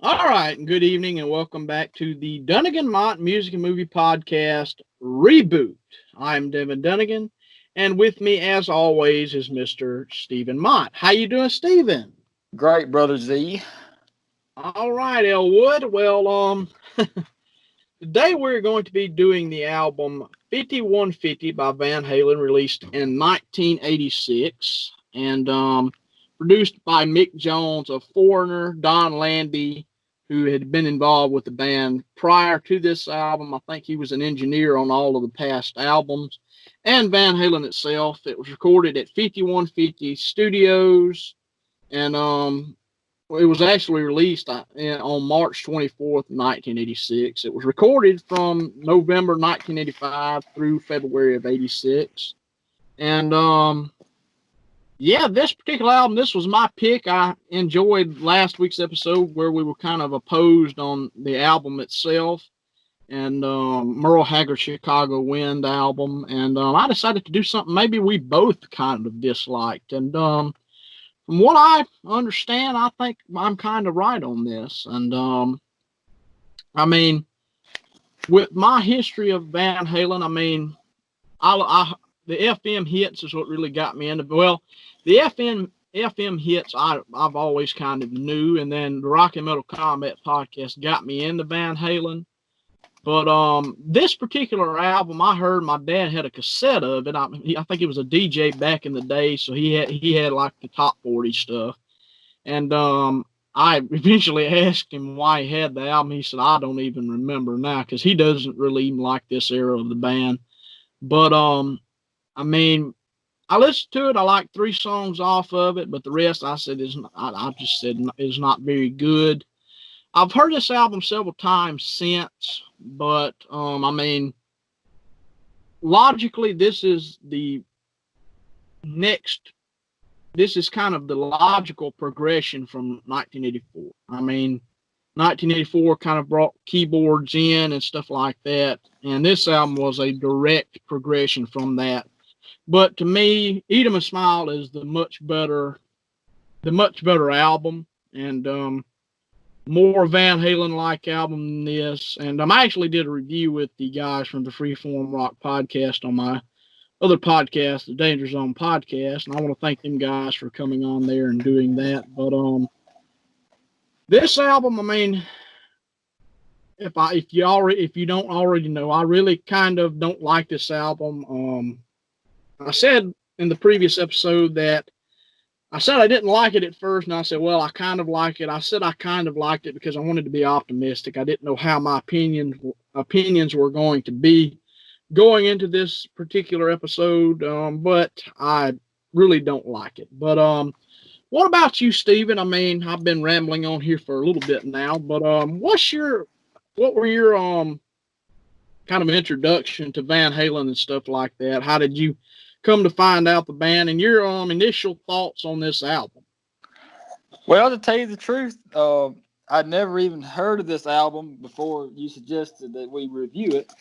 All right, and good evening, and welcome back to the Dungan-Mott Music and Movie Podcast Reboot. I'm Devin Dunnigan, and with me, as always, is Mr. Stephen Mott. How you doing, Stephen? Great, Brother Z. All right, Elwood. Well, today we're going to be doing the album 5150 by Van Halen, released in 1986, and produced by Mick Jones, a foreigner, Don Landy, who had been involved with the band prior to this album. I think he was an engineer on all of the past albums. And Van Halen itself. It was recorded at 5150 Studios, and it was actually released on March 24th, 1986. It was recorded from November 1985 through February of 86. And yeah, this particular album, this was my pick. I enjoyed last week's episode where we were kind of opposed on the album itself, and Merle Haggard's Chicago Wind album. And I decided to do something maybe we both kind of disliked. And from what I understand, I think I'm kind of right on this. And I mean, with my history of Van Halen, I mean, the FM hits is what really got me into. Well, the FM hits I've always kind of knew, and then the Rock and Metal Combat podcast got me into Van Halen. But this particular album, I heard my dad had a cassette of it. I think he was a DJ back in the day, so he had like the top 40 stuff. And I eventually asked him why he had the album. He said, I don't even remember now, because he doesn't really even like this era of the band. But I mean, I listened to it. I like 3 songs off of it, but the rest I said I just said is not very good. I've heard this album several times since, but I mean, logically, this is kind of the logical progression from 1984. I mean, 1984 kind of brought keyboards in and stuff like that, and this album was a direct progression from that. But to me, Eat 'Em a Smile is the much better album, and more Van Halen-like album than this. And I actually did a review with the guys from the Freeform Rock podcast on my other podcast, the Danger Zone podcast, and I want to thank them guys for coming on there and doing that. But this album, I mean, if you don't already know, I really kind of don't like this album. I said in the previous episode that I said I didn't like it at first, and I said, well, I kind of like it. I said I kind of liked it because I wanted to be optimistic. I didn't know how my opinions were going to be going into this particular episode, but I really don't like it. But what about you, Stephen? I mean, I've been rambling on here for a little bit now, but what were your kind of introduction to Van Halen and stuff like that? How did you come to find out the band, and your initial thoughts on this album? Well, to tell you the truth, I'd never even heard of this album before you suggested that we review it.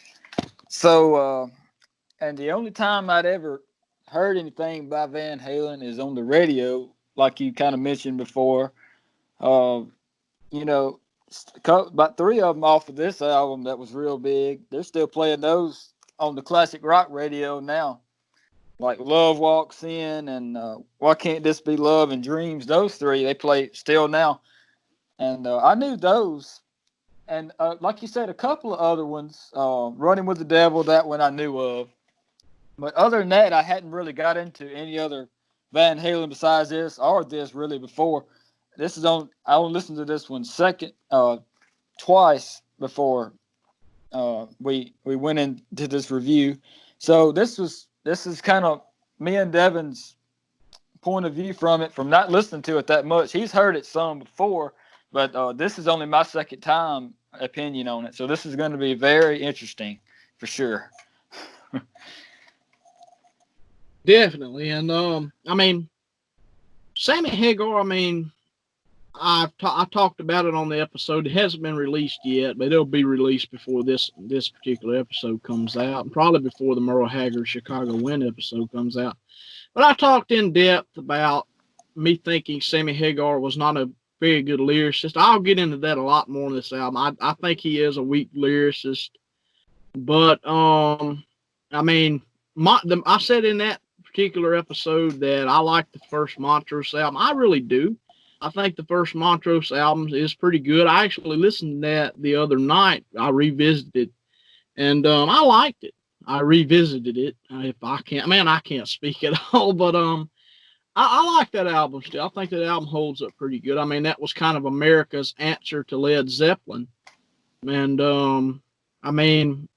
So, and the only time I'd ever heard anything by Van Halen is on the radio, like you kind of mentioned before. You know, about 3 of them off of this album that was real big. They're still playing those on the classic rock radio now. Like Love Walks In and Why Can't This Be Love and Dreams. Those 3, they play still now. And I knew those. And like you said, a couple of other ones. Running with the Devil, that one I knew of. But other than that, I hadn't really got into any other Van Halen besides this or this really before. I only listened to this one twice before we went into this review. So this is kind of me and Devin's point of view from it, from not listening to it that much. He's heard it some before, but this is only my second time opinion on it. So this is going to be very interesting for sure. Definitely. And I mean, Sammy Hagar, I mean, I talked about it on the episode. It hasn't been released yet, but it'll be released before this particular episode comes out, and probably before the Merle Haggard Chicago Wind episode comes out. But I talked in depth about me thinking Sammy Hagar was not very good lyricist. I'll get into that a lot more on this album. I think he is a weak lyricist, but I mean, I said in that particular episode that I like the first Montrose album. I really do. I think the first Montrose album is pretty good. I actually listened to that the other night. I revisited, and I liked it. I revisited it. If I can't, man, I can't speak at all, but I like that album still. I think that album holds up pretty good. I mean, that was kind of America's answer to Led Zeppelin, and I mean,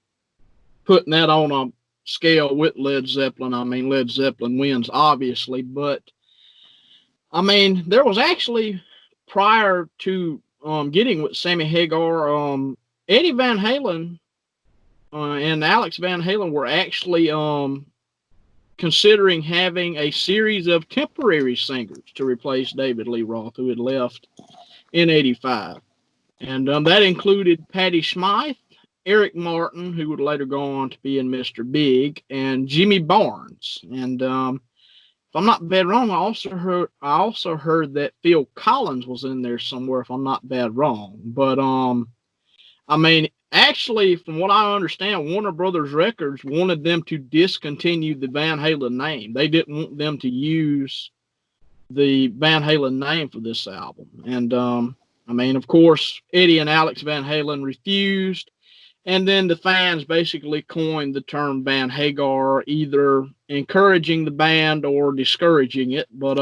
putting that on a scale with Led Zeppelin, I mean, Led Zeppelin wins obviously, but I mean, there was actually prior to getting with Sammy Hagar, Eddie Van Halen and Alex Van Halen were actually considering having a series of temporary singers to replace David Lee Roth, who had left in '85. And that included Patty Smythe, Eric Martin, who would later go on to be in Mr. Big, and Jimmy Barnes. And if I'm not bad wrong, I also heard that Phil Collins was in there somewhere, if I'm not bad wrong. But I mean, actually, from what I understand, Warner Brothers Records wanted them to discontinue the Van Halen name. They didn't want them to use the Van Halen name for this album. And I mean, of course, Eddie and Alex Van Halen refused. And then the fans basically coined the term Van Hagar, either encouraging the band or discouraging it. But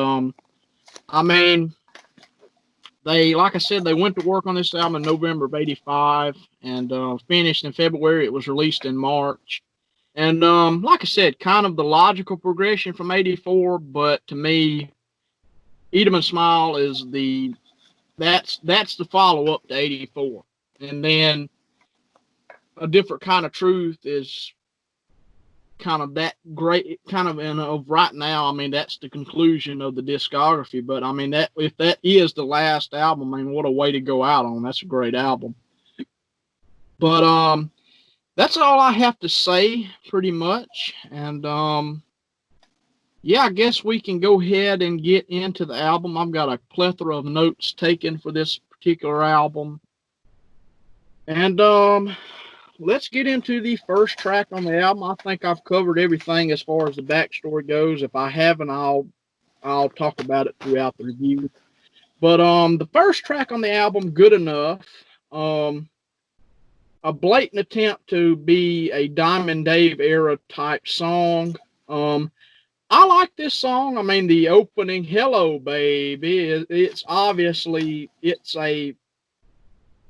I mean, like I said, they went to work on this album in November of '85 and finished in February. It was released in March. And like I said, kind of the logical progression from '84, but to me, Eat 'em and Smile is that's the follow up to '84. And then A Different Kind of Truth is kind of that great, kind of of right now. I mean, that's the conclusion of the discography. But I mean, that if that is the last album, I mean, what a way to go out on. That's a great album. But that's all I have to say, pretty much. And yeah, I guess we can go ahead and get into the album. I've got a plethora of notes taken for this particular album. And let's get into the first track on the album. I think I've covered everything as far as the backstory goes. If I haven't, I'll talk about it throughout the review. But the first track on the album, Good Enough, a blatant attempt to be a Diamond Dave era type song. I like this song. I mean, the opening, Hello Baby, it's obviously a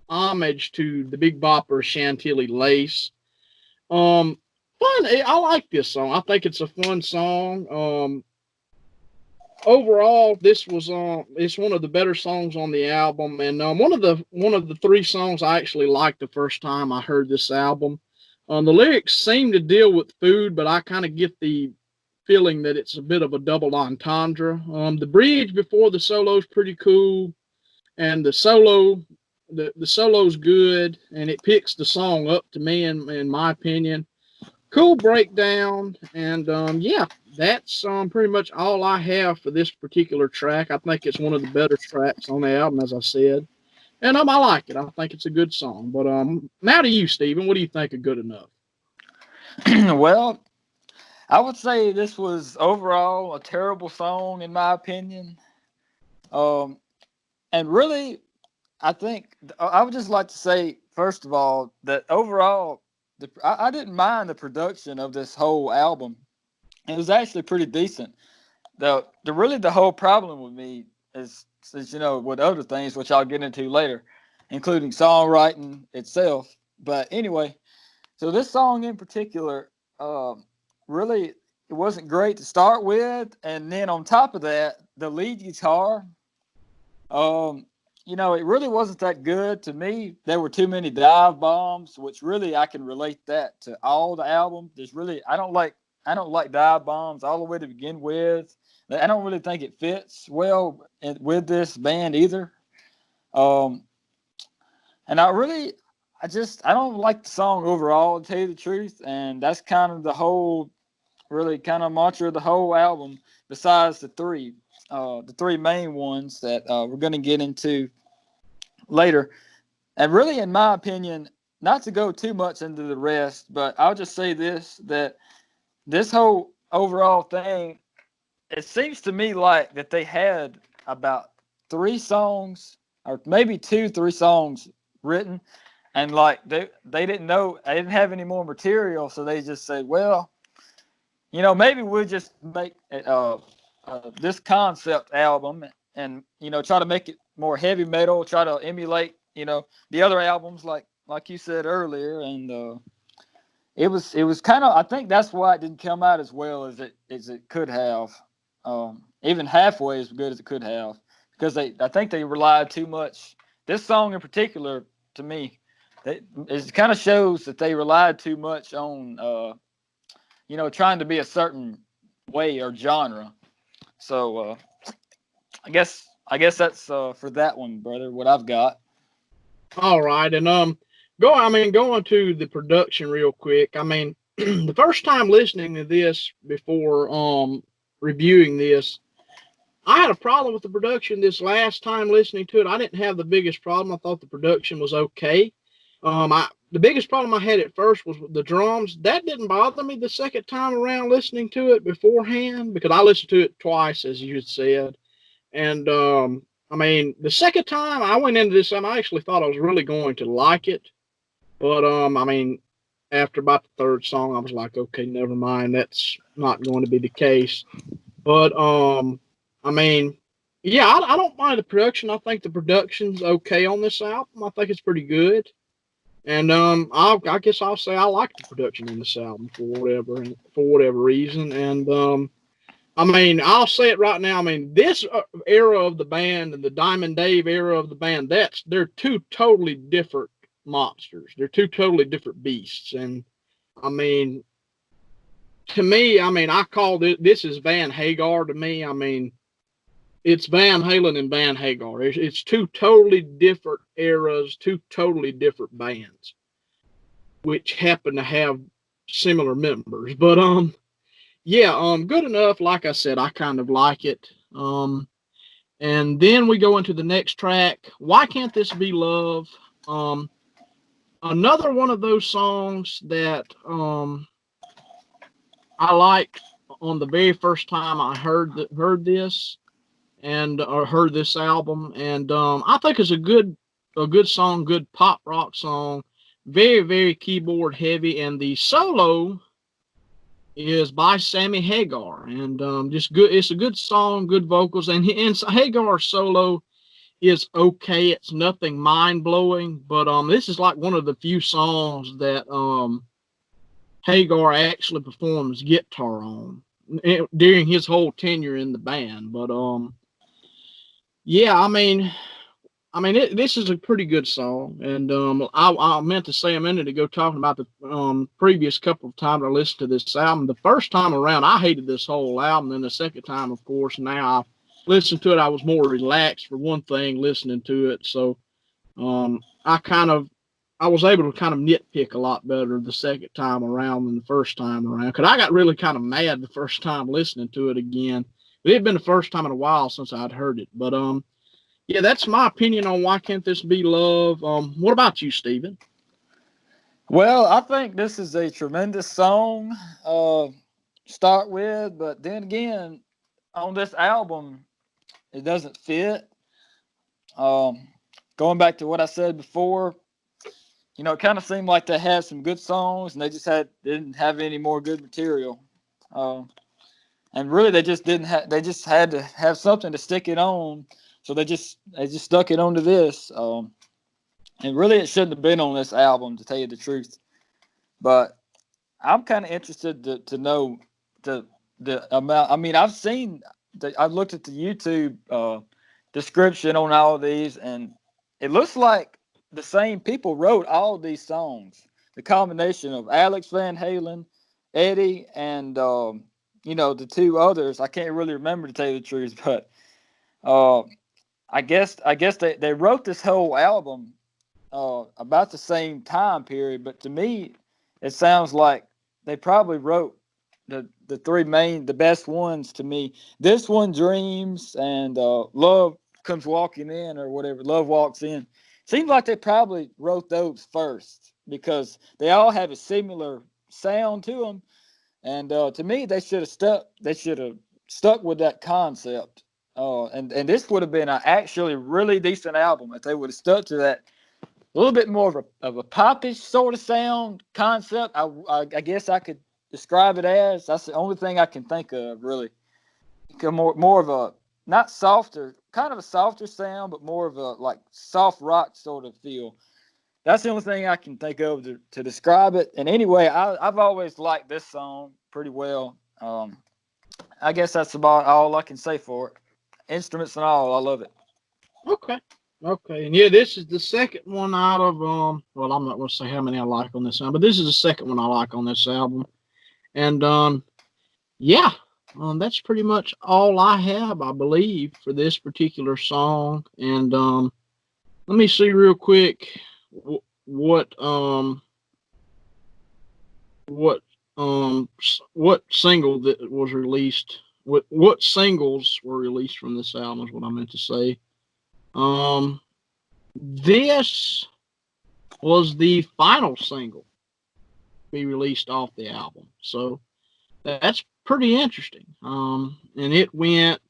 homage to the Big Bopper Chantilly Lace. Fun. I like this song. I think it's a fun song. Overall, this was it's one of the better songs on the album, and one of the three songs I actually liked the first time I heard this album. The lyrics seem to deal with food, but I kind of get the feeling that it's a bit of a double entendre. The bridge before the solo is pretty cool, and the solo's good, and it picks the song up to me, in my opinion. Cool breakdown, and yeah, that's pretty much all I have for this particular track. I think it's one of the better tracks on the album, as I said, and I like it. I think it's a good song. But now to you, Stephen. What do you think of Good Enough? Well, I would say this was overall a terrible song in my opinion. And really, I think I would just like to say, first of all, that overall, I didn't mind the production of this whole album. It was actually pretty decent. The whole problem with me is with other things, which I'll get into later, including songwriting itself. But anyway, so this song in particular, really, it wasn't great to start with. And then on top of that, the lead guitar, it really wasn't that good to me. There were too many dive bombs, which really I can relate that to all the album. I don't like dive bombs all the way to begin with. I don't really think it fits well with this band either. And I don't like the song overall, to tell you the truth. And that's kind of the whole really kind of mantra of the whole album, besides the three main ones that we're going to get into later. And really, in my opinion, not to go too much into the rest, but I'll just say this, that this whole overall thing, it seems to me like that they had about 3 songs, or maybe 2, 3 songs written, and like they didn't know, they didn't have any more material, so they just said, well, maybe we'll just make this concept album, and try to make it more heavy metal, try to emulate the other albums, like you said earlier, and it was kind of, I think that's why it didn't come out as well as it could have, even halfway as good as it could have, because I think they relied too much. This song in particular, to me, it kind of shows that they relied too much on trying to be a certain way or genre. So I guess that's for that one, brother, what I've got. All right, and going to the production real quick. I mean, the first time listening to this before reviewing this, I had a problem with the production. This last time listening to it, I didn't have the biggest problem. I thought the production was okay. The biggest problem I had at first was the drums. That didn't bother me the second time around listening to it beforehand, because I listened to it twice, as you had said. And I mean, the second time I went into this, I actually thought I was really going to like it. But I mean, after about the third song, I was like, okay, never mind. That's not going to be the case. But I mean, yeah, I don't mind the production. I think the production's okay on this album. I think it's pretty good. And I guess I'll say I like the production on this album for whatever reason. And I mean, I'll say it right now. I mean, this era of the band and the Diamond Dave era of the band, they're 2 totally different monsters. They're 2 totally different beasts. And I mean, to me, I mean, I call this is Van Hagar to me. I mean, it's Van Halen and Van Hagar. It's 2 totally different eras, 2 totally different bands, which happen to have similar members. But yeah, good enough. Like I said, I kind of like it. And then we go into the next track. Why Can't This Be Love? Another one of those songs that I liked on the very first time I heard this and heard this album, and I think it's a good song, good pop rock song, very, very keyboard heavy, and the solo is by Sammy Hagar, and just good. It's a good song, good vocals, and Hagar's solo is okay. It's nothing mind blowing, but this is like one of the few songs that Hagar actually performs guitar on during his whole tenure in the band. But yeah, I mean, this is a pretty good song, and I meant to say a minute ago, talking about the previous couple of times I listened to this album. The first time around, I hated this whole album. Then the second time, of course, now I listened to it, I was more relaxed for one thing listening to it. So I was able to kind of nitpick a lot better the second time around than the first time around, because I got really kind of mad the first time listening to it again. It had been the first time in a while since I'd heard it, but yeah, that's my opinion on Why Can't This Be Love. What about you, Stephen? Well, I think this is a tremendous song start with, but then again, on this album, it doesn't fit. Going back to what I said before, it kind of seemed like they had some good songs, and they didn't have any more good material. And really, they just didn't they just had to have something to stick it on. So they just stuck it onto this. And really, it shouldn't have been on this album, to tell you the truth. But I'm kind of interested to know the amount. I mean, I've looked at the YouTube description on all of these, and it looks like the same people wrote all of these songs. The combination of Alex Van Halen, Eddie, and the 2 others. I can't really remember, to tell you the truth, but I guess they wrote this whole album about the same time period. But to me, it sounds like they probably wrote the the best ones to me. This one, Dreams, and Love Comes Walking In, or whatever, Love Walks In. Seems like they probably wrote those first because they all have a similar sound to them. And to me, they should have stuck. They should have stuck with that concept. And this would have been an actually really decent album if they would have stuck to that. A little bit more of a popish sort of sound concept. I guess I could describe it as. That's the only thing I can think of, really. More of a, not softer, kind of a softer sound, but more of a like soft rock sort of feel. That's the only thing I can think of to describe it. And anyway, I've always liked this song pretty well. I guess that's about all I can say for it. Instruments and all, I love it. Okay. Okay. And yeah, this is the second one out of well, I'm not gonna say how many I like on this album, but this is the second one I like on this album. And yeah, that's pretty much all I have, I believe, for this particular song. And let me see real quick what single that was released. What singles were released from this album is what I meant to say. This was the final single to be released off the album. So that's pretty interesting. And it went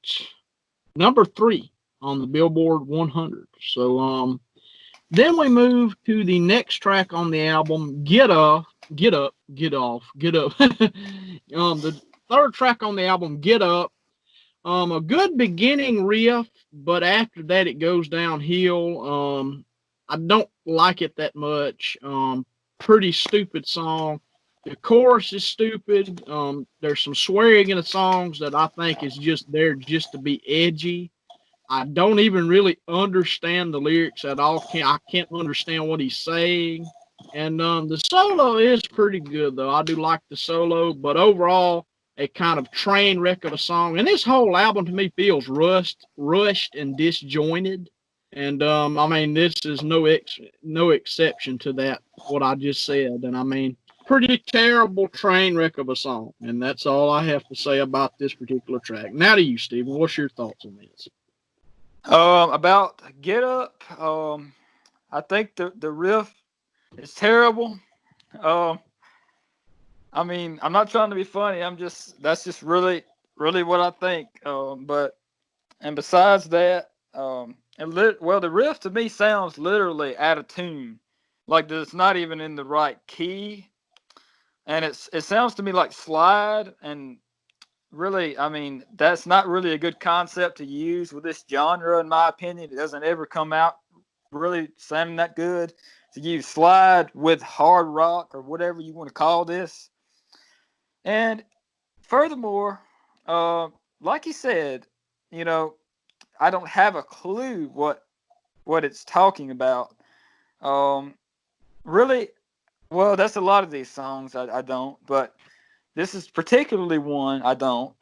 number 3 on the Billboard 100. So then we move to the next track on the album, Get Up. The third track on the album, Get Up. A good beginning riff, but after that it goes downhill. I don't like it that much. Pretty stupid song. The chorus is stupid. There's some swearing in the songs that I think is just there just to be edgy. I don't even really understand the lyrics at all. I can't understand what he's saying. And the solo is pretty good, though. I do like the solo, but overall, a kind of train wreck of a song. And this whole album to me feels rushed and disjointed. And I mean, this is no exception to that, what I just said. And I mean, pretty terrible train wreck of a song. And that's all I have to say about this particular track. Now to you, Stephen. What's your thoughts on this? About Get Up, I think the riff is terrible. I mean, I'm not trying to be funny. That's just really, really what I think. And besides that, the riff to me sounds literally out of tune, like it's not even in the right key, and it sounds to me like slide. And really, I mean, that's not really a good concept to use with this genre, in my opinion. It doesn't ever come out really sounding that good to use slide with hard rock or whatever you want to call this. And furthermore, like you said, I don't have a clue what it's talking about. Really, well, that's a lot of these songs I don't, but this is particularly one I don't.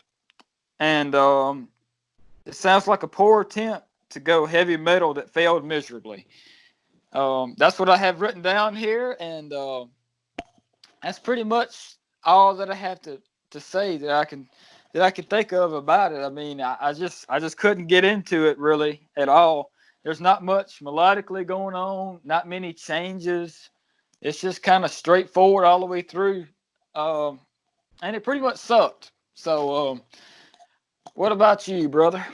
And it sounds like a poor attempt to go heavy metal that failed miserably. That's what I have written down here, and that's pretty much all that I have to say that I can think of about it. I mean, I just couldn't get into it really at all. There's not much melodically going on, not many changes. It's just kind of straightforward all the way through, and it pretty much sucked. So, what about you, brother?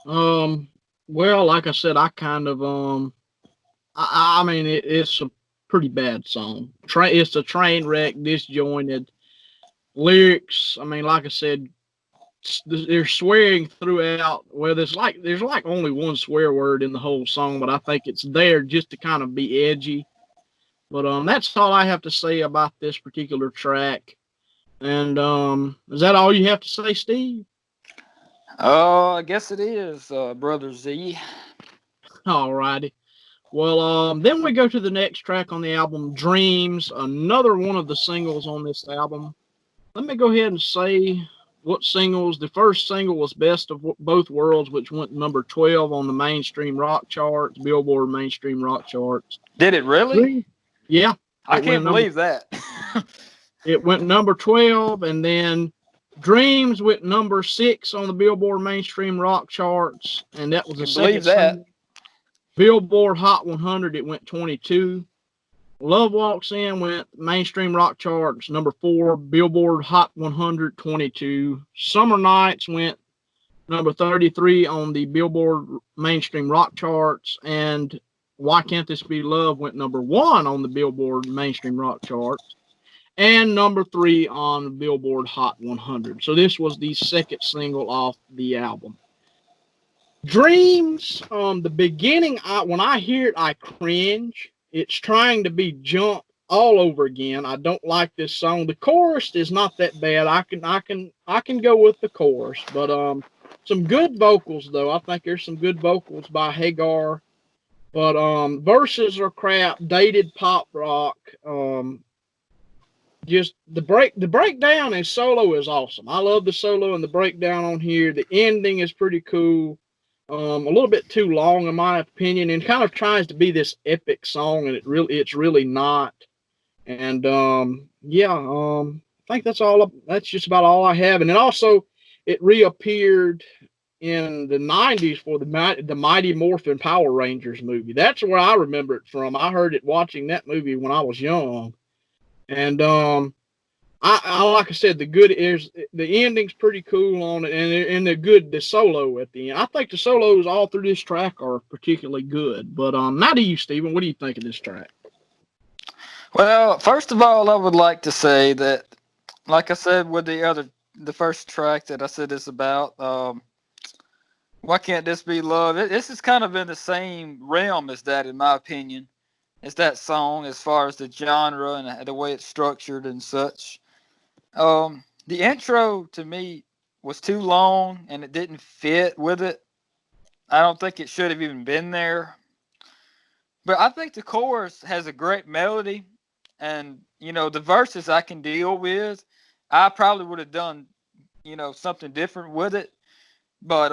Well, like I said, I kind of I mean, it's a pretty bad song. It's a train wreck, disjointed lyrics. I mean, like I said, they're swearing throughout. Well, there's like only one swear word in the whole song, but I think it's there just to kind of be edgy. But that's all I have to say about this particular track. And is that all you have to say, Steve? I guess it is, Brother Z. All righty. Well, then we go to the next track on the album, Dreams, another one of the singles on this album. Let me go ahead and say what singles. The first single was Best of Both Worlds, which went number 12 on the mainstream rock charts, Billboard mainstream rock charts. Did it really? Yeah. I can't believe that. It went number 12, and then Dreams went number 6 on the Billboard Mainstream Rock charts, and that was the Can believe second that. single. Billboard Hot 100, it went 22. Love Walks In went Mainstream Rock charts number 4. Billboard Hot 100, 22. Summer Nights went number 33 on the Billboard Mainstream Rock charts, and Why Can't This Be Love went number 1 on the Billboard Mainstream Rock charts, and number 3 on the Billboard Hot 100. So this was the second single off the album. Dreams, the beginning, when I hear it, I cringe. It's trying to be Jump all over again. I don't like this song. The chorus is not that bad. I can go with the chorus, but some good vocals though. I think there's some good vocals by Hagar, but verses are crap. Dated pop rock. Just the breakdown and solo is awesome. I love the solo and the breakdown on here. The ending is pretty cool. A little bit too long in my opinion, and kind of tries to be this epic song, and it's really not. And I think that's just about all I have. And then also it reappeared in the 90s for the Mighty Morphin Power Rangers movie. That's where I remember it from. I heard it watching that movie when I was young. And I like I said, the ending's pretty cool on it, and the solo at the end. I think the solos all through this track are particularly good. But now to you, Stephen, what do you think of this track? Well, first of all, I would like to say that, like I said with the first track that I said it's about, Why Can't This Be Love? This is kind of in the same realm as that, in my opinion. It's that song as far as the genre and the way it's structured and such. The intro to me was too long and it didn't fit with it. I don't think it should have even been there. But I think the chorus has a great melody, and the verses I can deal with. I probably would have done something different with it, but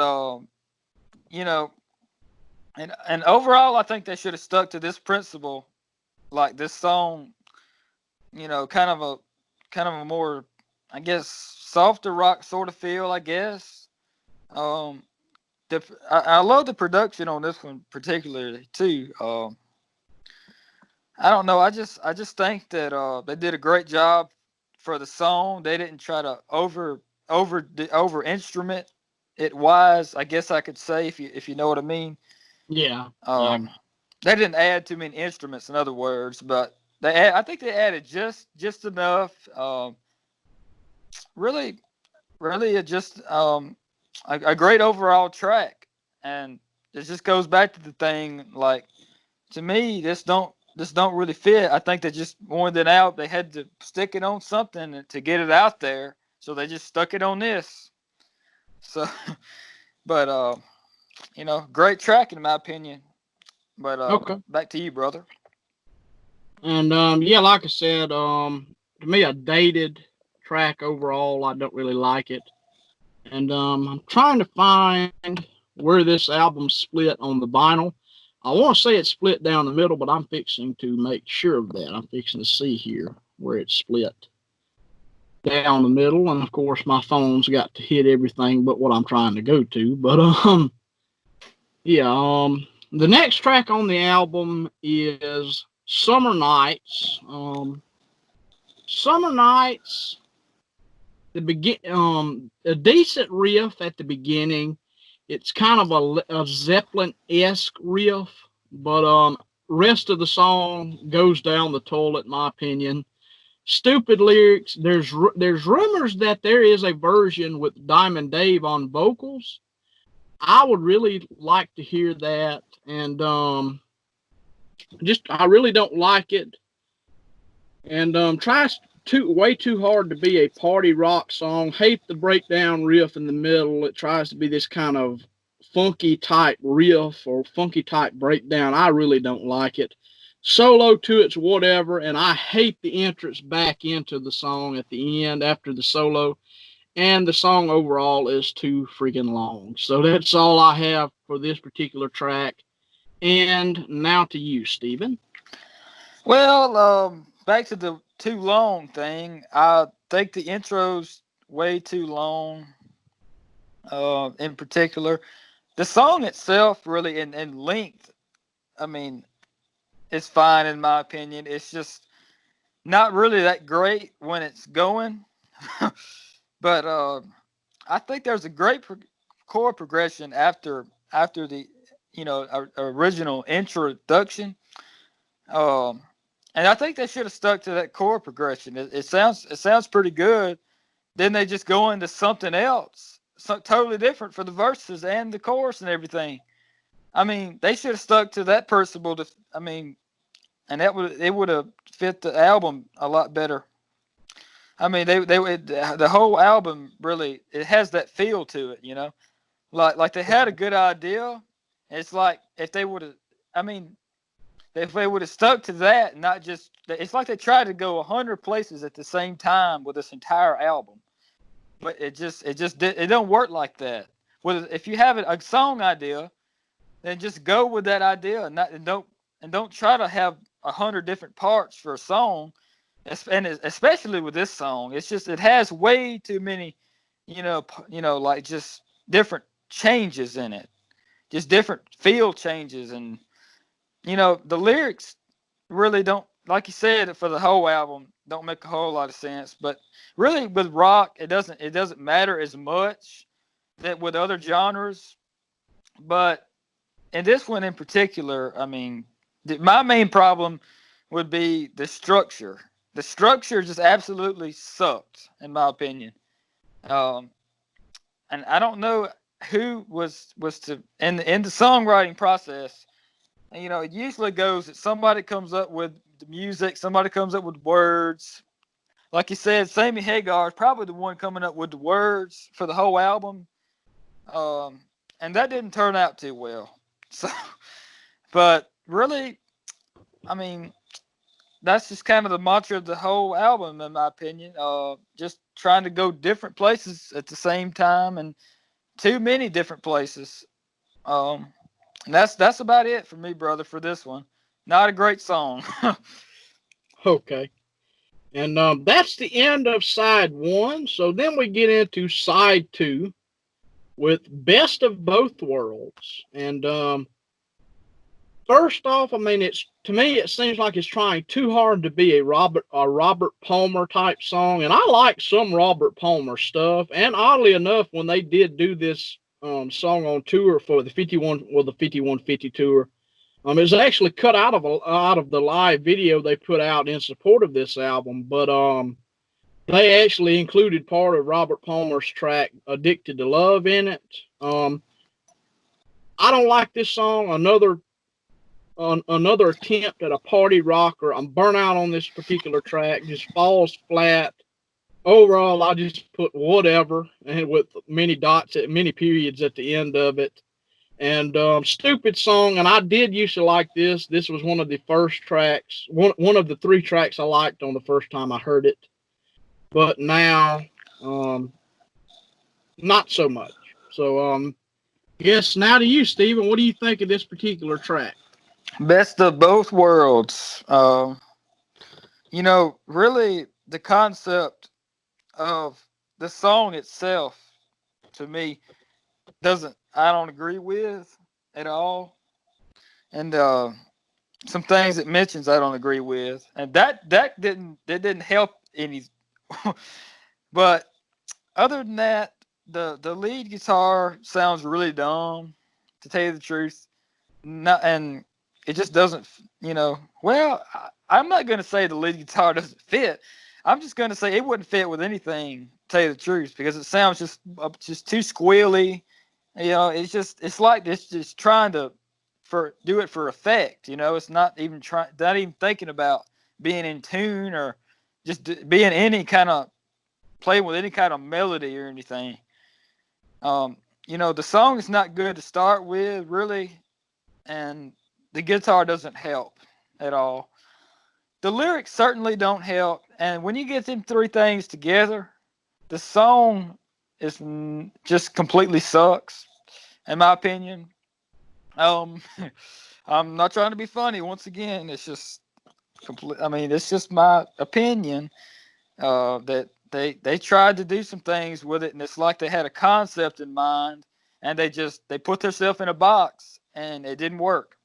and overall I think they should have stuck to this principle. Like this song, kind of a more, I guess, softer rock sort of feel, I guess. I love the production on this one particularly too. I don't know. I just think that they did a great job for the song. They didn't try to over instrument it wise, I guess I could say, if you know what I mean. Yeah. They didn't add too many instruments, in other words, but I think they added just enough. Really, just a great overall track, and it just goes back to the thing. Like, to me, this don't really fit. I think they just wanted it out. They had to stick it on something to get it out there, so they just stuck it on this. So, but great track in my opinion. But Okay. Back to you, brother. And like I said, to me, a dated track overall. I don't really like it. And I'm trying to find where this album split on the vinyl. I want to say it's split down the middle, but I'm fixing to make sure of that. I'm fixing to see here where it's split down the middle. And of course, my phone's got to hit everything but what I'm trying to go to. But the next track on the album is Summer Nights. Summer Nights, a decent riff at the beginning. It's kind of a Zeppelin-esque riff, but rest of the song goes down the toilet, in my opinion. Stupid lyrics. There's rumors that there is a version with Diamond Dave on vocals. I would really like to hear that, and I really don't like it, and tries way too hard to be a party rock song. Hate the breakdown riff in the middle. It tries to be this kind of funky type riff or funky type breakdown. I really don't like it. Solo to it's whatever, and I hate the entrance back into the song at the end after the solo. And the song overall is too freaking long. So that's all I have for this particular track. And now to you, Stephen. Well, back to the too long thing. I think the intro's way too long. In particular, the song itself, really in length, I mean, it's fine in my opinion. It's just not really that great when it's going. But I think there's a great chord progression after the original introduction. Um, and I think they should have stuck to that chord progression. It sounds pretty good. Then they just go into something else, totally different for the verses and the chorus and everything. I mean, they should have stuck to that principle. And it would have fit the album a lot better. I mean, the whole album really, it has that feel to it, like they had a good idea. It's like if they would have, I mean, if they would have stuck to that, not just, it's like they tried to go 100 places at the same time with this entire album, but it don't work like that. If you have a song idea, then just go with that idea, and don't try to have 100 different parts for a song. And especially with this song, it has way too many, like just different changes in it, just different feel changes, and the lyrics really don't, like you said, for the whole album, don't make a whole lot of sense. But really, with rock, it doesn't matter as much that with other genres. But in this one in particular, I mean, my main problem would be the structure. The structure just absolutely sucked, in my opinion. And I don't know who was to in the songwriting process. It usually goes that somebody comes up with the music, somebody comes up with words. Like you said, Sammy Hagar is probably the one coming up with the words for the whole album. And that didn't turn out too well. So, but really, I mean, that's just kind of the mantra of the whole album, in my opinion. Just trying to go different places at the same time, and too many different places. And that's about it for me, brother, for this one. Not a great song. Okay. And that's the end of side one. So then we get into side two with Best of Both Worlds. And first off, I mean, to me it seems like it's trying too hard to be a Robert Palmer type song, and I like some Robert Palmer stuff. And oddly enough, when they did do this song on tour for the 5150 tour, it was actually cut out of the live video they put out in support of this album. But they actually included part of Robert Palmer's track "Addicted to Love" in it. I don't like this song. Another attempt at a party rocker. I'm burnt out on this particular track. Just falls flat. Overall, I just put whatever, and with many dots at many periods at the end of it. And stupid song. And I did used to like this. This was one of the first tracks, one of the three tracks I liked on the first time I heard it. But now, not so much. So, yes. Now to you, Stephen. What do you think of this particular track? Best of Both Worlds. Really the concept of the song itself, to me, I don't agree with at all. And some things it mentions I don't agree with. And that didn't help any. But other than that, the lead guitar sounds really dumb, to tell you the truth. And it just doesn't, well, I'm not going to say the lead guitar doesn't fit. I'm just going to say it wouldn't fit with anything, to tell you the truth, because it sounds just too squealy. It's like it's just trying to do it for effect. It's not even thinking about being in tune or just being any kind of playing with any kind of melody or anything. The song is not good to start with, really, and the guitar doesn't help at all. The lyrics certainly don't help, and when you get them three things together, the song is just completely sucks, in my opinion. I'm not trying to be funny. Once again, it's just I mean, it's just my opinion. That they tried to do some things with it, and it's like they had a concept in mind, and they put themselves in a box, and it didn't work.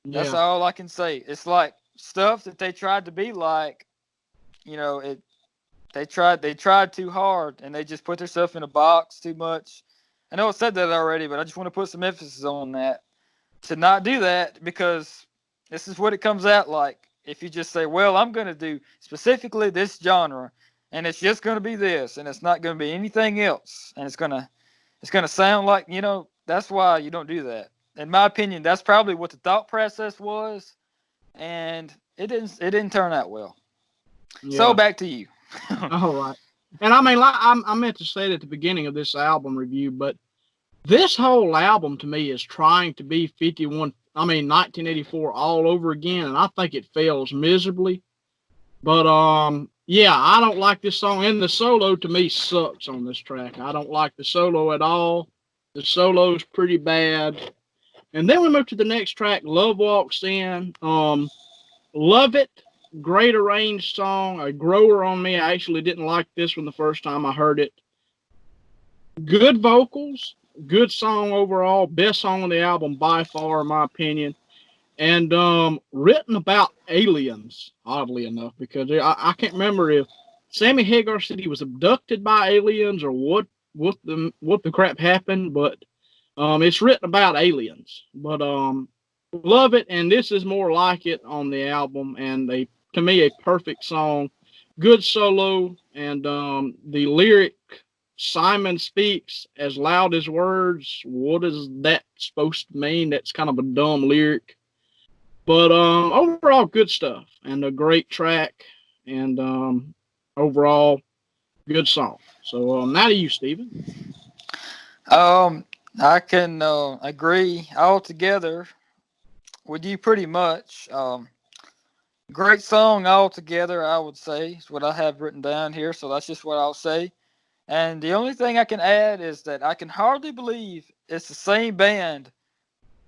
That's Yeah. all I can say. It's like stuff that they tried to be like, you know, they tried too hard, and they just put themselves in a box too much. I know I said that already, but I just want to put some emphasis on that. To not do that, because this is what it comes out like. If you just say, well, I'm going to do specifically this genre, and it's just going to be this, and it's not going to be anything else, and it's going to sound like, that's why you don't do that. In my opinion, that's probably what the thought process was, and it didn't turn out well. So Yeah. back to you. All right. And I mean, like, I meant to say it at the beginning of this album review, but this whole album to me is trying to be 1984 all over again, and I think it fails miserably. But yeah, I don't like this song, and the solo to me sucks on this track. I don't like the solo at all. The solo's pretty bad. And then we move to the next track, Love Walks In. Love it. Great arranged song. A grower on me. I actually didn't like this one the first time I heard it. Good vocals. Good song overall. Best song on the album by far, in my opinion. And written about aliens, oddly enough, because I can't remember if Sammy Hagar said he was abducted by aliens or what the crap happened, but it's written about aliens. But love it, and this is more like it on the album, and to me a perfect song, good solo, and the lyric. Simon speaks as loud as words. What is that supposed to mean? That's kind of a dumb lyric. But overall, good stuff and a great track, and overall, good song. So now to you, Stephen. Um, I can agree altogether with you pretty much. Great song altogether, I would say, is what I have written down here. So that's just what I'll say. And the only thing I can add is that I can hardly believe it's the same band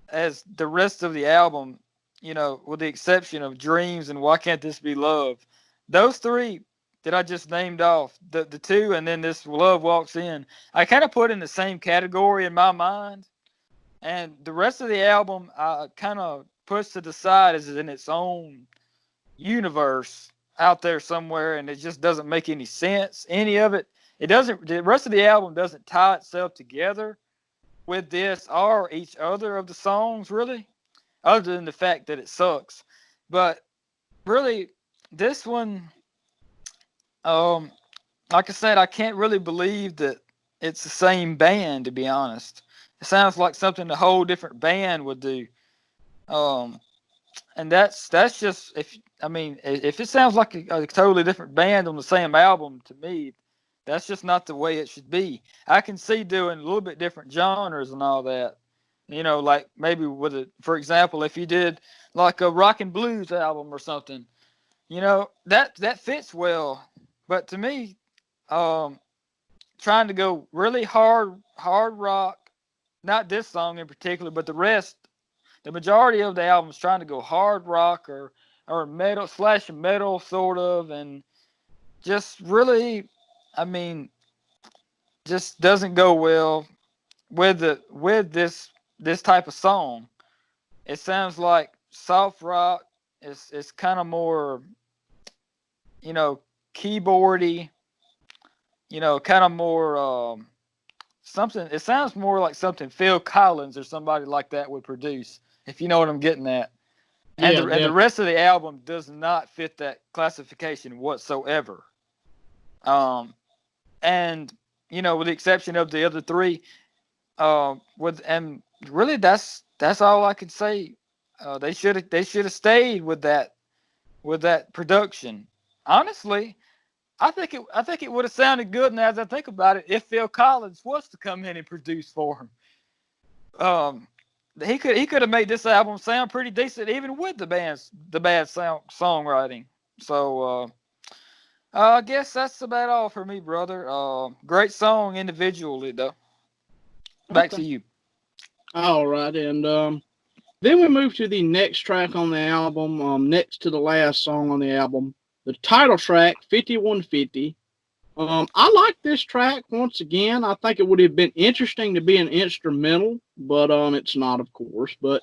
as the rest of the album, with the exception of Dreams and Why Can't This Be Love. Those three that I just named off, the two, and then this Love Walks In, I kind of put in the same category in my mind. And the rest of the album, I kind of push to the side as in its own universe out there somewhere, and it just doesn't make any sense. Any of it, it doesn't. The rest of the album doesn't tie itself together with this or each other of the songs, really, other than the fact that it sucks. But really, this one, like I said, I can't really believe that it's the same band, to be honest. It sounds like something a whole different band would do. Um, and that's just, if it sounds like a totally different band on the same album, to me, that's just not the way it should be. I can see doing a little bit different genres and all that. Like maybe for example, if you did like a rock and blues album or something, that fits well. But to me, trying to go really hard rock, not this song in particular, but the majority of the album's trying to go hard rock or metal slash metal sort of, and just really, I mean, just doesn't go well with this type of song. It sounds like soft rock. It's kind of more, keyboardy. Kind of more something. It sounds more like something Phil Collins or somebody like that would produce, if you know what I'm getting at. And Yeah, the rest of the album does not fit that classification whatsoever. And with the exception of the other three, and really that's all I could say. They should have stayed with that production. Honestly, I think it would have sounded good. Now as I think about it, if Phil Collins was to come in and produce for him, he could have made this album sound pretty decent, even with the bad songwriting. So I guess that's about all for me, brother. Great song individually, though. Back okay. to you. All right, and Then we move to the next track on the album, next to the last song on the album, the title track, 5150. I like this track once again. I think it would have been interesting to be an instrumental, but it's not, of course. But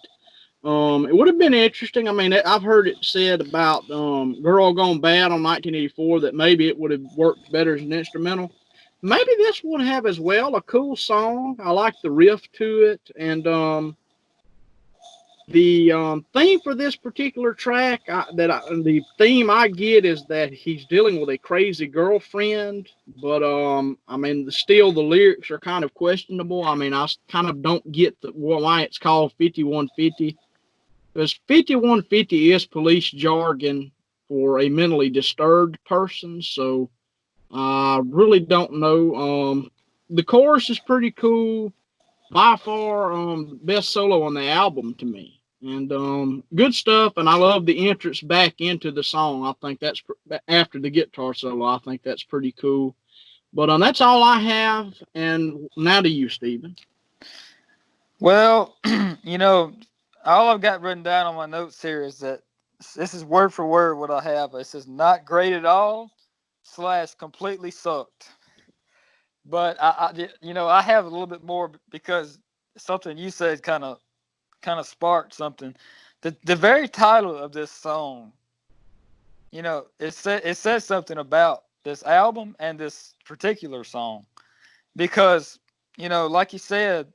it would have been interesting. I mean, I've heard it said about "Girl Gone Bad" on 1984 that maybe it would have worked better as an instrumental. Maybe this would have as well. A cool song. I like the riff to it, and the theme for this particular track, the theme I get is that he's dealing with a crazy girlfriend, but I mean, still the lyrics are kind of questionable. I mean, I kind of don't get why it's called 5150, because 5150 is police jargon for a mentally disturbed person. So I really don't know. The chorus is pretty cool, by far best solo on the album to me, and good stuff. And I love the entrance back into the song. I think that's after the guitar solo. I think that's pretty cool. But that's all I have. And now to you, Stephen. Well, all I've got written down on my notes here is that this is word for word what I have. It says not great at all / completely sucked. But I have a little bit more because something you said kind of sparked something. The very title of this song, it says something about this album and this particular song because like you said,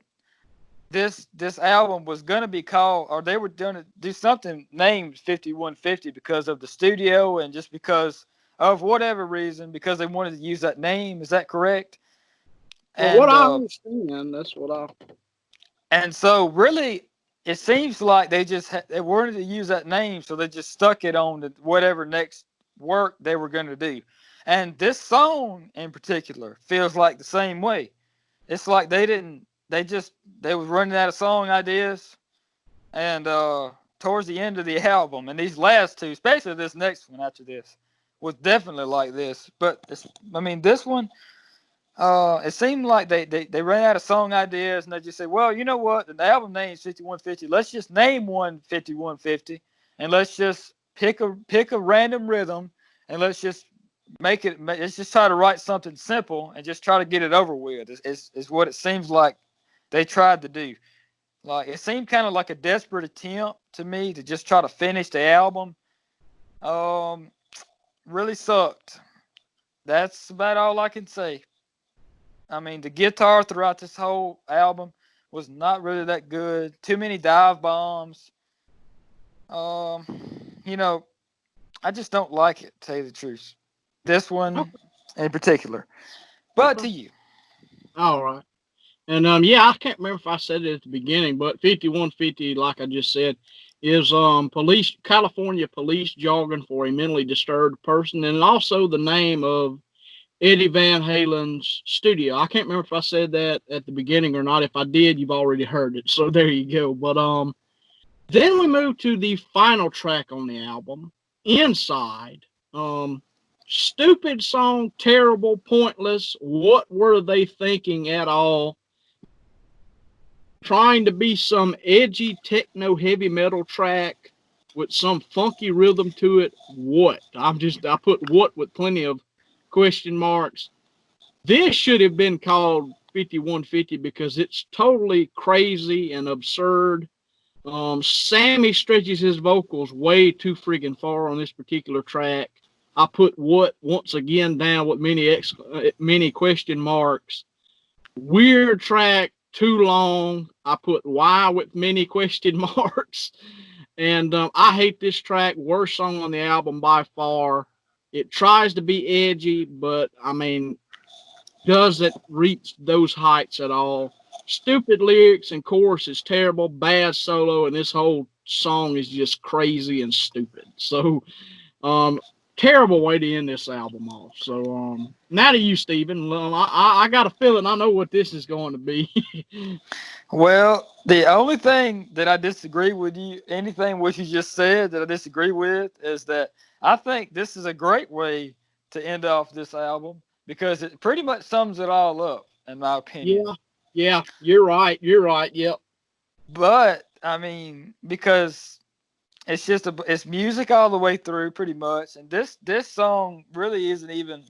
this album was going to be called, or they were going to do something named 5150 because of the studio and just because of whatever reason, because they wanted to use that name. Is that correct? Well, what And I understand, that's what I. and so really, it seems like they wanted to use that name, so they just stuck it on to whatever next work they were going to do. And this song in particular feels like the same way. It's like they was running out of song ideas, and towards the end of the album, and these last two, especially this next one after this, was definitely like this. But this one, it seemed like they ran out of song ideas, and they just said, well, you know what, the album name's 5150. Let's just name one 5150, and let's just pick a random rhythm, and let's just let's just try to write something simple and just try to get it over with. Is what it seems like they tried to do. Like, it seemed kind of like a desperate attempt to me to just try to finish the album. Really sucked. That's about all I can say. I mean, the guitar throughout this whole album was not really that good. Too many dive bombs. Um, you know, I just don't like it, to tell you the truth. This one Okay. in particular. But to Okay. you. All right. And yeah, I can't remember if I said it at the beginning, but 5150, like I just said, is California police jargon for a mentally disturbed person, and also the name of Eddie Van Halen's studio. I can't remember if I said that at the beginning or not. If I did, you've already heard it. So there you go. But then we move to the final track on the album, Inside. Um Stupid song, terrible, pointless. What were they thinking at all? Trying to be some edgy techno heavy metal track with some funky rhythm to it. What? I put what with plenty of question marks. This should have been called 5150 because it's totally crazy and absurd. Sammy stretches his vocals way too friggin' far on this particular track. I put what once again down with many question marks. Weird track, too long. I put why with many question marks. And I hate this track. Worst song on the album by far. It tries to be edgy, but I mean, doesn't reach those heights at all. Stupid lyrics and chorus is terrible. Bad solo, and this whole song is just crazy and stupid. So, um, terrible way to end this album off. So, now to you, Stephen. I got a feeling I know what this is going to be. Well, the only thing that I disagree with anything what you just said that I disagree with is that I think this is a great way to end off this album because it pretty much sums it all up, in my opinion. Yeah, yeah, you're right. You're right. Yep. But I mean, because it's just it's music all the way through, pretty much. And this song really isn't even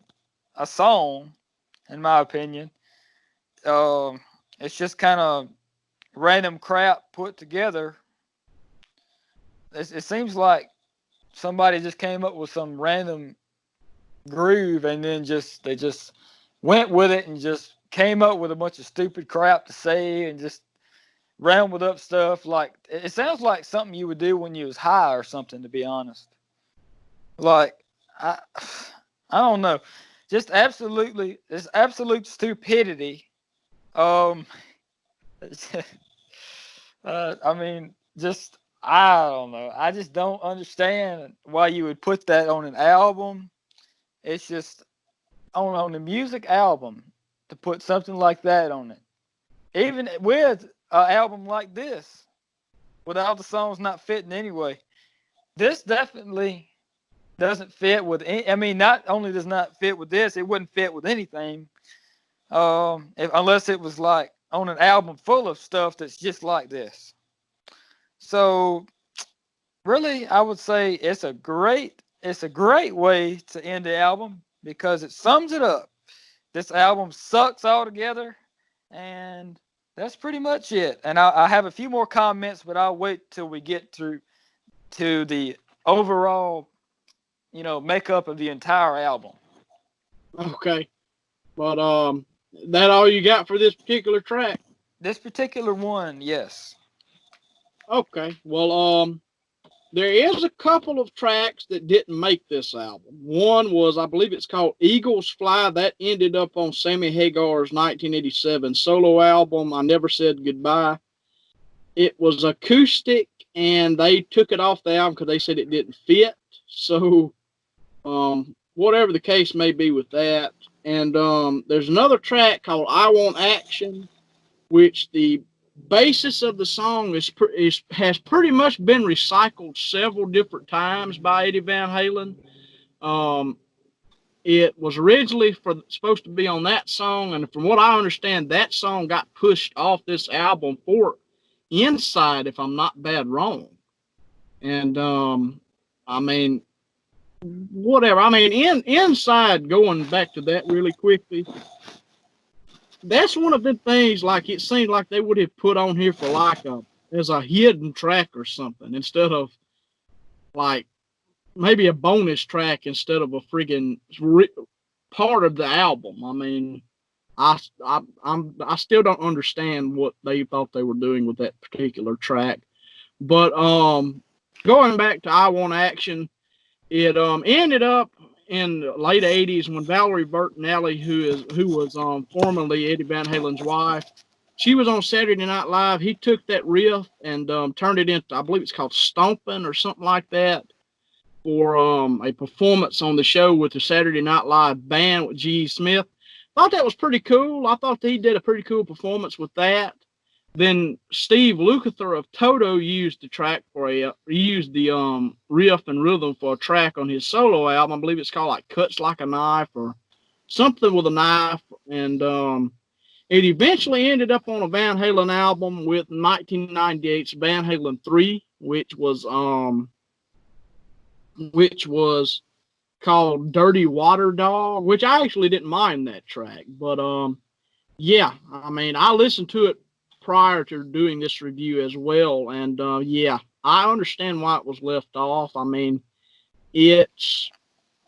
a song, in my opinion. It's just kind of random crap put together. It seems like somebody just came up with some random groove and then they just went with it and just came up with a bunch of stupid crap to say and just rambled up stuff. Like, it sounds like something you would do when you was high or something, to be honest. Like, I I don't know. Just absolutely, it's absolute stupidity. Um, I mean, just I don't know. I just don't understand why you would put that on an album. It's just on a music album to put something like that on it. Even with an album like this, with all the songs not fitting anyway, this definitely doesn't fit with any, I mean, not only does not fit with this, it wouldn't fit with anything. Unless it was like on an album full of stuff that's just like this. So really, I would say it's a great way to end the album because it sums it up. This album sucks altogether, and that's pretty much it. And I have a few more comments, but I'll wait till we get to the overall, makeup of the entire album. Okay. But that all you got for this particular track? This particular one, yes. Okay. Well, there is a couple of tracks that didn't make this album. One was, I believe it's called Eagles Fly. That ended up on Sammy Hagar's 1987 solo album, I Never Said Goodbye. It was acoustic, and they took it off the album because they said it didn't fit. So, whatever the case may be with that. And there's another track called I Want Action, which the basis of the song has pretty much been recycled several different times by Eddie Van Halen. It was originally supposed to be on that song, and from what I understand, that song got pushed off this album for Inside, if I'm not bad wrong. And I mean, whatever. I mean, Inside, going back to that really quickly, that's one of the things, like, it seemed like they would have put on here for like as a hidden track or something, instead of like maybe a bonus track instead of a friggin' part of the album. I mean, I still don't understand what they thought they were doing with that particular track. But going back to I Want Action, it ended up in the late 80s when Valerie Bertinelli, who was formerly Eddie Van Halen's wife, she was on Saturday Night Live. He took that riff and turned it into, I believe it's called Stompin' or something like that, for a performance on the show with the Saturday Night Live band with G. Smith. Thought that was pretty cool. I thought he did a pretty cool performance with that. Then Steve Lukather of Toto used the track used the riff and rhythm for a track on his solo album. I believe it's called like Cuts Like a Knife or something with a knife. And it eventually ended up on a Van Halen album with 1998's Van Halen 3, which was called Dirty Water Dog, which I actually didn't mind that track. But yeah, I mean, I listened to it prior to doing this review as well, and yeah, I understand why it was left off. I mean, it's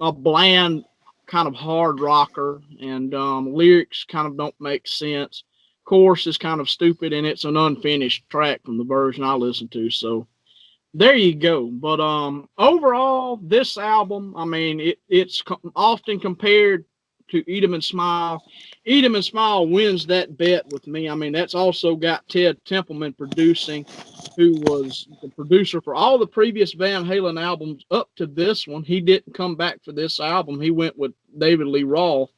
a bland kind of hard rocker, and lyrics kind of don't make sense. Chorus is kind of stupid, and it's an unfinished track from the version I listened to. So there you go. But overall, this album, I mean, it's often compared to Eat 'em and Smile. Eat 'em and Smile wins that bet with me. I mean, that's also got Ted Templeman producing, who was the producer for all the previous Van Halen albums up to this one. He didn't come back for this album. He went with David Lee Roth.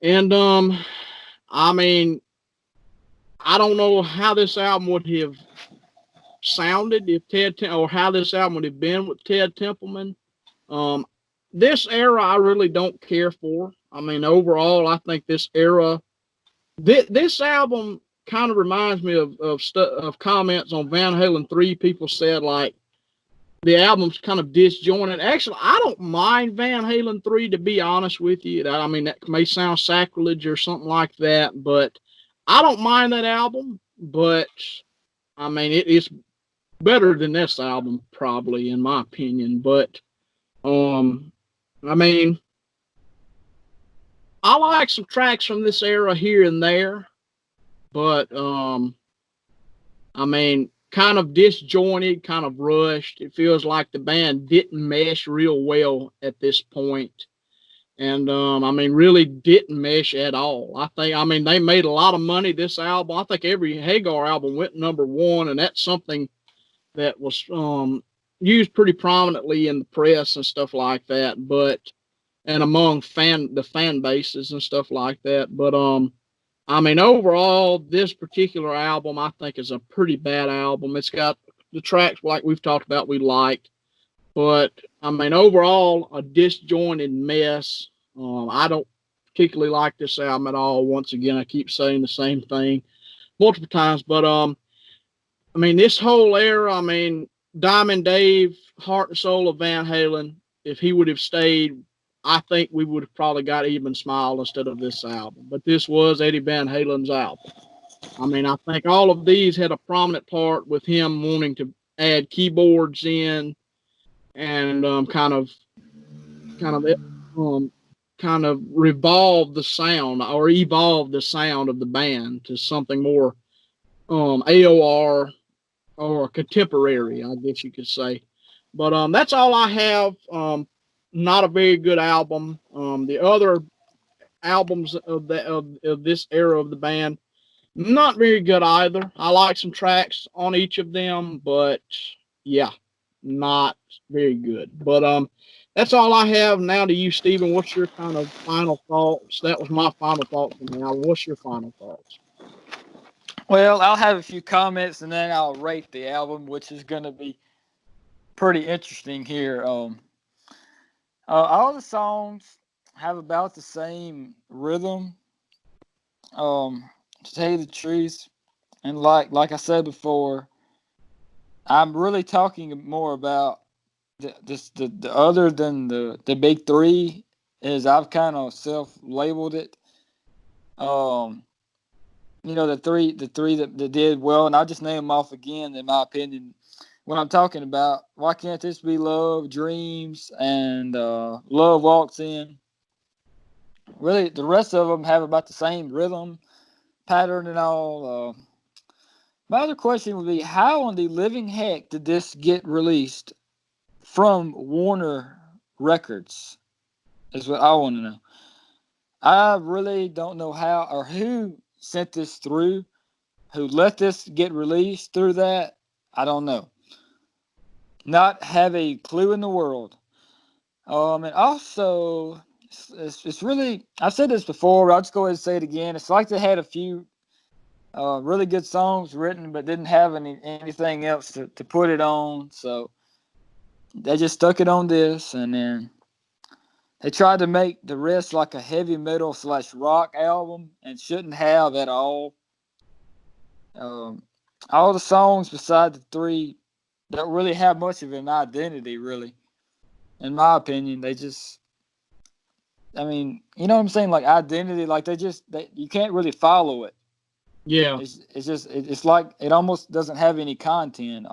And I mean, I don't know how this album would have sounded if or how this album would have been with Ted Templeman. This era I really don't care for. I mean, overall, I think this era, this album kind of reminds me of comments on Van Halen 3. People said like the album's kind of disjointed. Actually, I don't mind Van Halen 3, to be honest with you. I mean, that may sound sacrilege or something like that, but I don't mind that album. But I mean, it's better than this album, probably, in my opinion. But I mean, I like some tracks from this era here and there, but I mean, kind of disjointed, kind of rushed. It feels like the band didn't mesh real well at this point. And I mean, really didn't mesh at all. I mean, they made a lot of money this album. I think every Hagar album went #1, and that's something that was used pretty prominently in the press and stuff like that. But and among the fan bases and stuff like that. But I mean, overall, this particular album I think is a pretty bad album. It's got the tracks like we've talked about we liked, but I mean, overall, a disjointed mess. I don't particularly like this album at all. Once again, I keep saying the same thing multiple times, but I mean, this whole era. I mean, Diamond Dave, heart and soul of Van Halen. If he would have stayed, I think we would have probably got Even Smile instead of this album. But this was Eddie Van Halen's album. I mean, I think all of these had a prominent part with him wanting to add keyboards in and kind of revolve the sound or evolve the sound of the band to something more AOR or contemporary, I guess you could say. But that's all I have. Not a very good album. The other albums of this era of the band, not very good either. I like some tracks on each of them, but yeah, not very good. But that's all I have now to you, Stephen. What's your kind of final thoughts? That was my final thoughts for now. What's your final thoughts? Well, I'll have a few comments and then I'll rate the album, which is going to be pretty interesting here. All the songs have about the same rhythm. To tell you the truth, and like I said before, I'm really talking more about the other than the big three, is I've kind of self-labeled it. The three that did well, and I'll just name them off again. In my opinion, what I'm talking about, Why Can't This Be Love, Dreams, and Love Walks In. Really, the rest of them have about the same rhythm pattern and all. My other question would be, how in the living heck did this get released from Warner Records? Is what I want to know. I really don't know how or who sent this through, who let this get released through that. I don't know. Not have a clue in the world. And also, it's really, I've said this before, but I'll just go ahead and say it again. It's like they had a few really good songs written, but didn't have anything else to put it on. So they just stuck it on this, and then they tried to make the rest like a heavy metal / rock album, and shouldn't have at all. All the songs beside the three don't really have much of an identity, really. In my opinion, they just, I mean, you know what I'm saying? Like identity, like you can't really follow it. Yeah. It's like it almost doesn't have any content,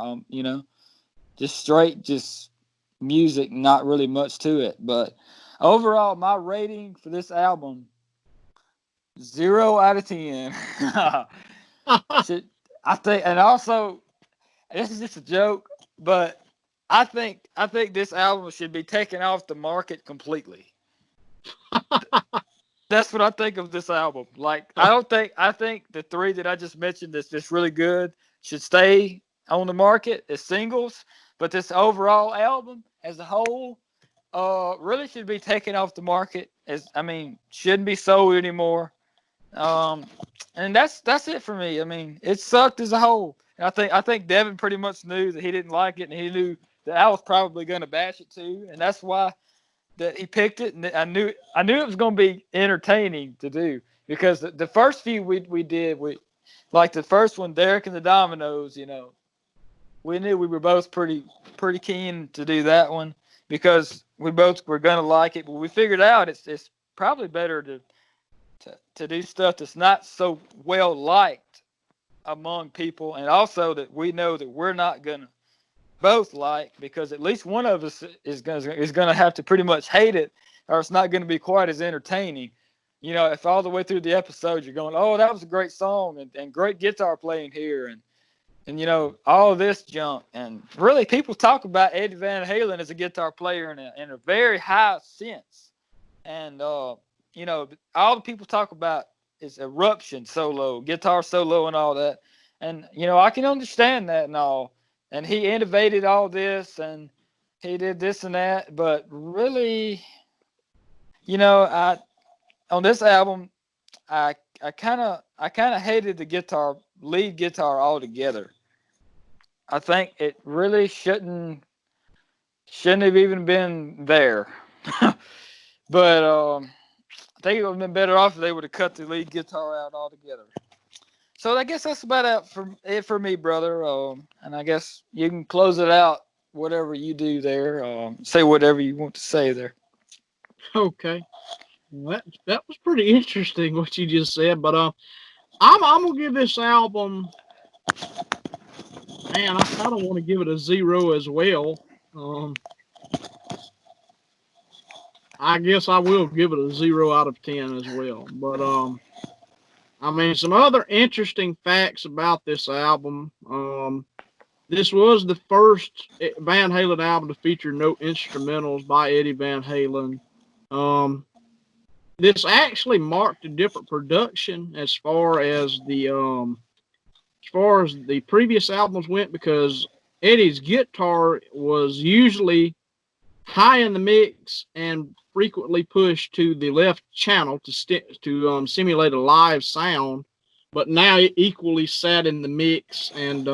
just straight, just music, not really much to it. But overall, my rating for this album, 0 out of 10. I think, and also, this is just a joke, but I think this album should be taken off the market completely. That's what I think of this album. Like, I think the three that I just mentioned that's just really good should stay on the market as singles, but this overall album as a whole really should be taken off the market shouldn't be sold anymore. And that's it for me. I mean, it sucked as a whole. And I think Devin pretty much knew that he didn't like it, and he knew that I was probably going to bash it too, and that's why that he picked it. And I knew it was going to be entertaining to do, because the first few we did, like the first one, Derek and the Dominoes, we knew we were both pretty keen to do that one because we both were gonna like it, but we figured out it's probably better to do stuff that's not so well liked among people, and also that we know that we're not gonna both like, because at least one of us is gonna have to pretty much hate it, or it's not gonna be quite as entertaining. If all the way through the episode you're going, oh, that was a great song and great guitar playing here and all this junk, and really people talk about Eddie Van Halen as a guitar player in a very high sense, and all the people talk about is Eruption solo, guitar solo, and all that, and I can understand that and all, and he innovated all this and he did this and that, but really, I on this album, I kind of hated the lead guitar altogether. I think it really shouldn't have even been there. But I think it would have been better off if they would have cut the lead guitar out altogether. So I guess that's about it for me, brother. And I guess you can close it out, whatever you do there. Say whatever you want to say there. Okay. Well, that was pretty interesting what you just said, but I'm gonna give this album. Man, I kind of want to give it a 0 as well. I guess I will give it a 0 out of 10 as well. But some other interesting facts about this album. This was the first Van Halen album to feature no instrumentals by Eddie Van Halen. This actually marked a different production as far as the previous albums went, because Eddie's guitar was usually high in the mix and frequently pushed to the left channel to simulate a live sound, but now it equally sat in the mix, and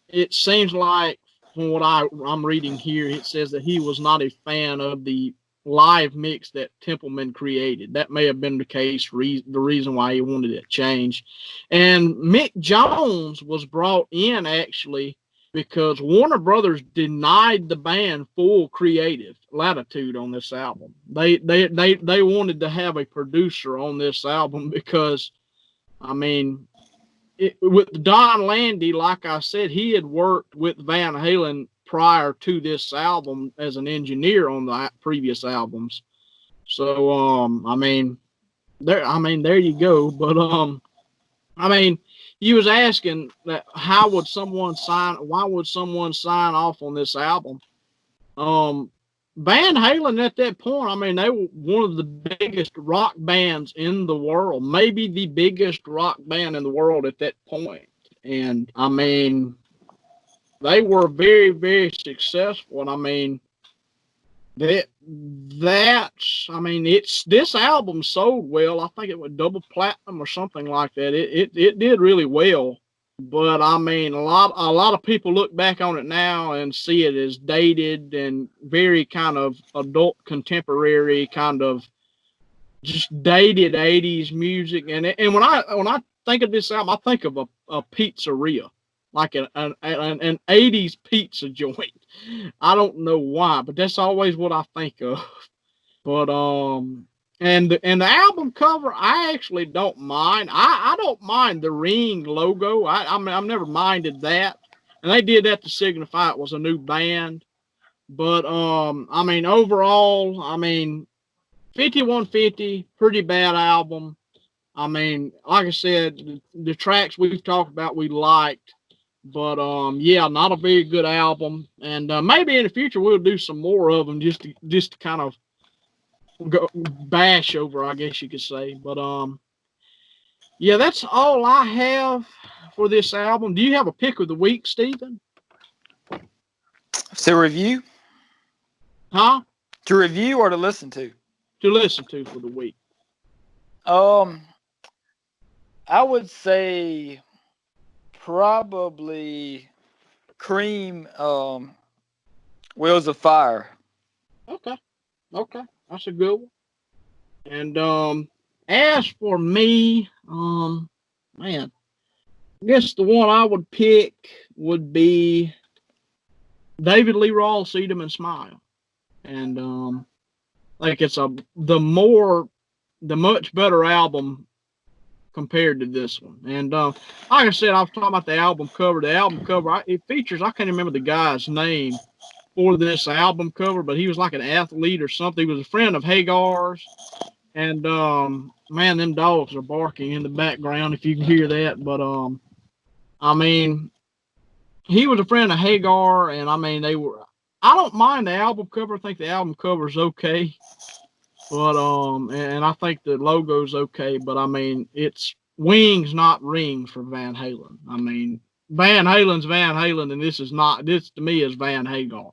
it seems like from what I'm reading here, it says that he was not a fan of the live mix that Templeman created. That may have been the case, the reason why he wanted it changed. And Mick Jones was brought in actually because Warner Brothers denied the band full creative latitude on this album. They wanted to have a producer on this album because, with Don Landy, like I said, he had worked with Van Halen prior to this album as an engineer on the previous albums. So, there you go. But, you was asking that why would someone sign off on this album? Van Halen at that point, they were one of the biggest rock bands in the world, maybe the biggest rock band in the world at that point. And they were very, very successful. And this album sold well. I think it was double platinum or something like that. It did really well. But a lot of people look back on it now and see it as dated and very kind of adult contemporary, kind of just dated 80s music. And when I think of this album, I think of a pizzeria, like an 80s pizza joint. I don't know why, but that's always what I think of. But and the album cover, I actually don't mind. I don't mind the Ring logo. I've never minded that, and they did that to signify it was a new band. But overall, 5150, pretty bad album. Like I said, the tracks we've talked about we liked, but not a very good album. And maybe in the future we'll do some more of them just to kind of go bash over, I guess you could say. But that's all I have for this album. Do you have a pick of the week, Stephen? To review? Huh? To review or to listen to? To listen to for the week. I would say probably Cream, Wheels of Fire. Okay. That's a good one. And as for me, Man, I guess the one I would pick would be David Lee Roth, See Them and Smile. And like it's the much better album compared to this one. And like I said, I was talking about the album cover. The album cover, it features, I can't remember the guy's name for this album cover, but he was like an athlete or something. He was a friend of Hagar's. And man, them dogs are barking in the background if you can hear that. But I mean, he was a friend of Hagar, and I mean, they were. I don't mind the album cover. I think the album cover is okay. But and I think the logo's okay, but I mean it's wings, not rings for Van Halen. I mean Van Halen's Van Halen, and this is not. This to me is Van Hagar.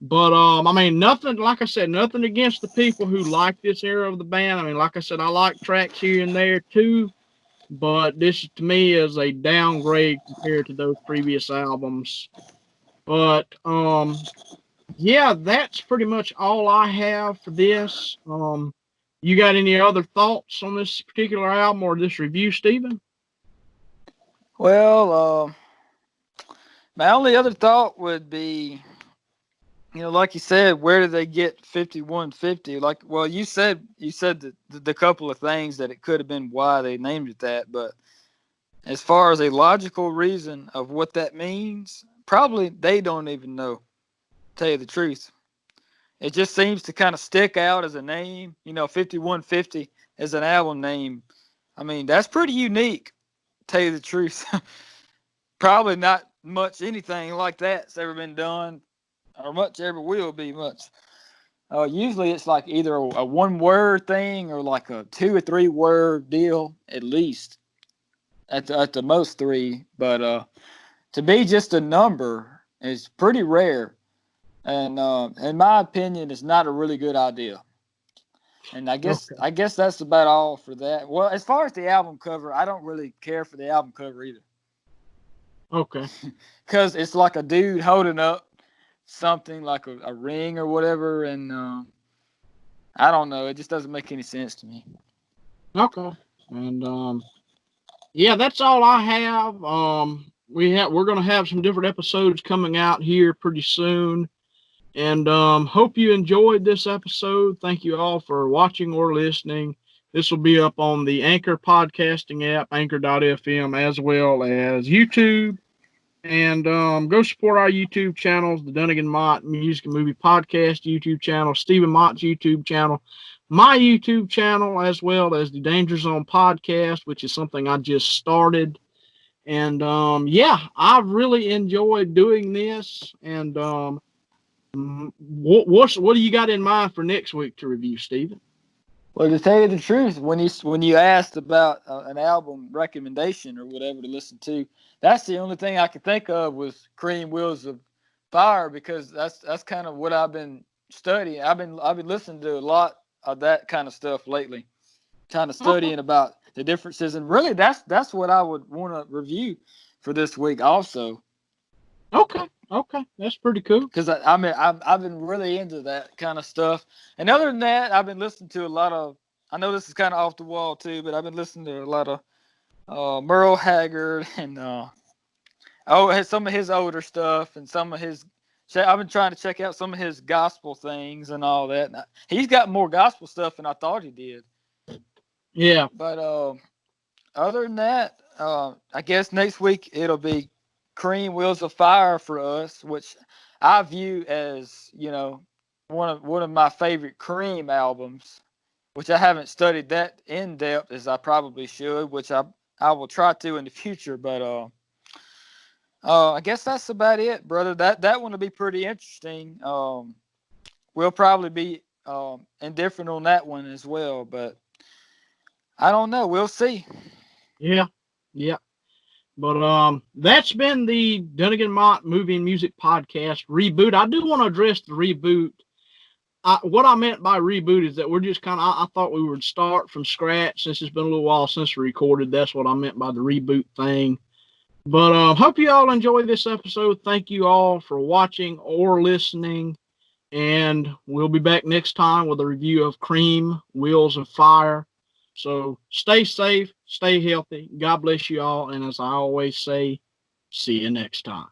But I mean nothing. Like I said, nothing against the people who like this era of the band. I mean, like I said, I like tracks here and there too, but this to me is a downgrade compared to those previous albums. But yeah, that's pretty much all I have for this. You got any other thoughts on this particular album or this review, Stephen? Well, my only other thought would be, like you said, where did they get 5150? Like, well, you said the couple of things that it could have been why they named it that, but as far as a logical reason of what that means, probably they don't even know, to tell you the truth. It just seems to kind of stick out as a name. 5150 as an album name. I mean, that's pretty unique, to tell you the truth. Probably not much anything like that's ever been done, or much ever will be much. Usually it's like either a one-word thing or like a 2 or 3 word deal at least, at the most 3. But to be just a number is pretty rare. And in my opinion, it's not a really good idea. And I guess that's about all for that. Well, as far as the album cover, I don't really care for the album cover either. Okay. Because it's like a dude holding up something like a ring or whatever, and I don't know. It just doesn't make any sense to me. Okay. And yeah, that's all I have. We're gonna have some different episodes coming out here pretty soon. And hope you enjoyed this episode. Thank you all for watching or listening. This will be up on the Anchor podcasting app, anchor.fm, as well as YouTube. And go support our YouTube channels, the Dungan-Mott Music and Movie Podcast YouTube channel, Stephen Mott's YouTube channel, my YouTube channel, as well as the Danger Zone Podcast, which is something I just started. And yeah, I've really enjoyed doing this. And what do you got in mind for next week to review, Stephen? Well, to tell you the truth, when you asked about an album recommendation or whatever to listen to, that's the only thing I could think of was Cream Wheels of Fire, because that's kind of what I've been studying. I've been listening to a lot of that kind of stuff lately, kind of studying about the differences, and really that's what I would want to review for this week also. Okay, that's pretty cool. Because I've been really into that kind of stuff, and other than that, I've been listening to a lot of. I know this is kind of off the wall too, but I've been listening to a lot of Merle Haggard and some of his older stuff and some of his. I've been trying to check out some of his gospel things and all that. And he's got more gospel stuff than I thought he did. Yeah. But other than that, I guess next week it'll be Cream Wheels of Fire for us, which I view as, one of my favorite Cream albums, which I haven't studied that in depth as I probably should, which I will try to in the future. But I guess that's about it, brother. That one will be pretty interesting. We'll probably be indifferent on that one as well, but I don't know. We'll see. Yeah. But that's been the Dungan-Mott Movie and Music Podcast reboot. I do want to address the reboot. What I meant by reboot is that we're just kind of, I thought we would start from scratch since it's been a little while since we recorded. That's what I meant by the reboot thing. But hope you all enjoyed this episode. Thank you all for watching or listening. And we'll be back next time with a review of Cream Wheels of Fire. So stay safe, Stay healthy. God bless you all. And as I always say, see you next time.